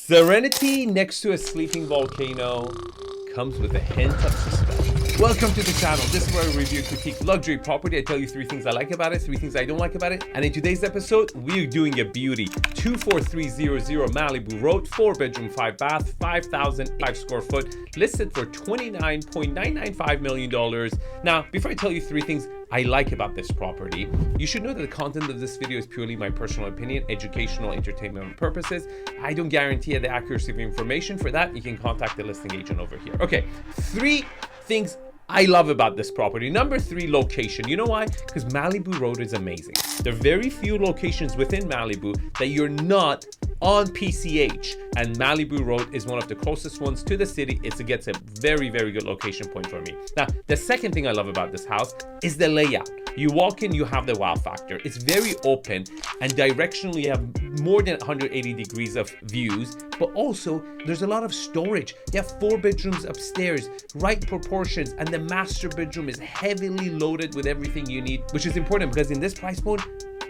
Serenity next to a sleeping volcano comes with a hint of suspense. Welcome to the channel. This is where I review, critique luxury property. I tell you 3 things I like about it, 3 things I don't like about it. And in today's episode, we're doing a beauty. 24300 Malibu Road, 4-bedroom, 5-bath, 5,005 square foot, listed for $29.995 million. Now, before I tell you 3 things I like about this property, you should know that the content of this video is purely my personal opinion, educational, entertainment purposes. I don't guarantee the accuracy of information. For that, you can contact the listing agent over here. Okay, 3 things I love about this property. Number 3, location. You know why? Because Malibu Road is amazing. There are very few locations within Malibu that you're not on PCH, and Malibu Road is one of the closest ones to the city. It gets a very, very good location point for me. Now, the second thing I love about this house is the layout. You walk in, you have the wow factor. It's very open, and directionally you have more than 180 degrees of views, but also there's a lot of storage. You have 4 bedrooms upstairs, right proportions, and the master bedroom is heavily loaded with everything you need, which is important because in this price point,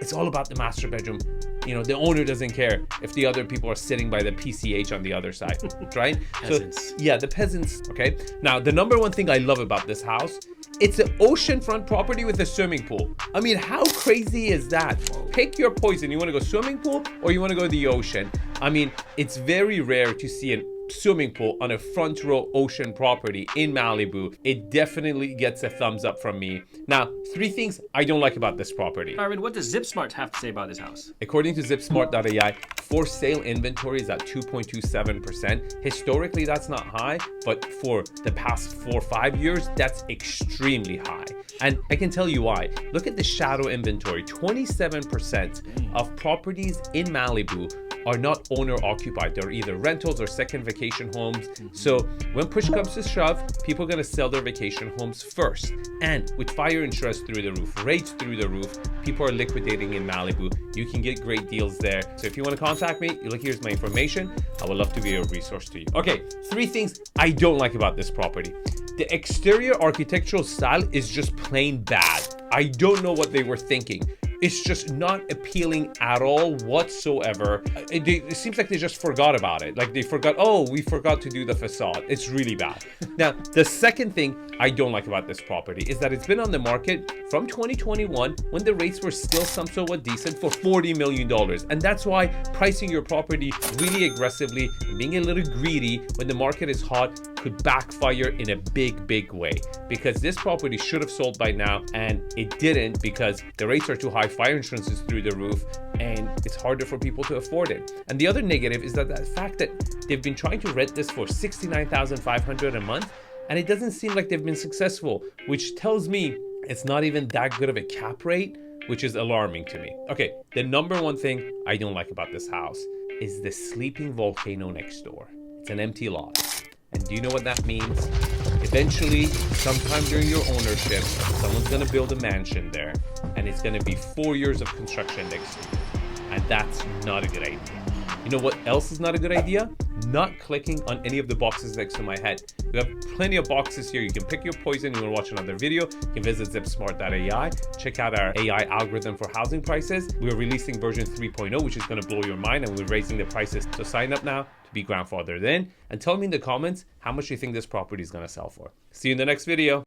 it's all about the master bedroom. You know, the owner doesn't care if the other people are sitting by the PCH on the other side, right? Peasants. So, yeah, the peasants, okay? Now, the number 1 thing I love about this house, it's an oceanfront property with a swimming pool. I mean, how crazy is that? Pick your poison. You want to go swimming pool or you want to go to the ocean? I mean, it's very rare to see an swimming pool on a front row ocean property in Malibu. It definitely gets a thumbs up from me. Now, 3 things I don't like about this property. Arvin, what does ZipSmart have to say about this house? According to ZipSmart.ai, for sale inventory is at 2.27%. Historically, that's not high, but for the past 4 or 5 years, that's extremely high. And I can tell you why. Look at the shadow inventory. 27% of properties in Malibu are not owner occupied. They're either rentals or second vacation homes. So when push comes to shove, people are gonna sell their vacation homes first. And with fire insurance through the roof, rates through the roof, people are liquidating in Malibu. You can get great deals there. So if you wanna contact me, look, here's my information. I would love to be a resource to you. Okay, 3 things I don't like about this property. The exterior architectural style is just plain bad. I don't know what they were thinking. It's just not appealing at all whatsoever. It seems like they just forgot about it. Like they forgot, oh, we forgot to do the facade. It's really bad. Now, the second thing I don't like about this property is that it's been on the market from 2021 when the rates were still somewhat decent for $40 million. And that's why pricing your property really aggressively and being a little greedy when the market is hot could backfire in a big way, because this property should have sold by now and it didn't because the rates are too high, fire insurance is through the roof, and it's harder for people to afford it. And the other negative is that the fact that they've been trying to rent this for $69,500 a month, and it doesn't seem like they've been successful, which tells me it's not even that good of a cap rate, which is alarming to me. Okay, the number 1 thing I don't like about this house is the sleeping volcano next door. It's an empty lot. And do you know what that means? Eventually, sometime during your ownership, someone's gonna build a mansion there, and it's gonna be 4 years of construction next year. And that's not a good idea. You know what else is not a good idea? Not clicking on any of the boxes next to my head. We have plenty of boxes here. You can pick your poison. You want to watch another video, you can visit ZipSmart.ai. Check out our AI algorithm for housing prices. We're releasing version 3.0, which is going to blow your mind, and we're raising the prices. So sign up now to be grandfathered in, and tell me in the comments how much you think this property is going to sell for. See you in the next video.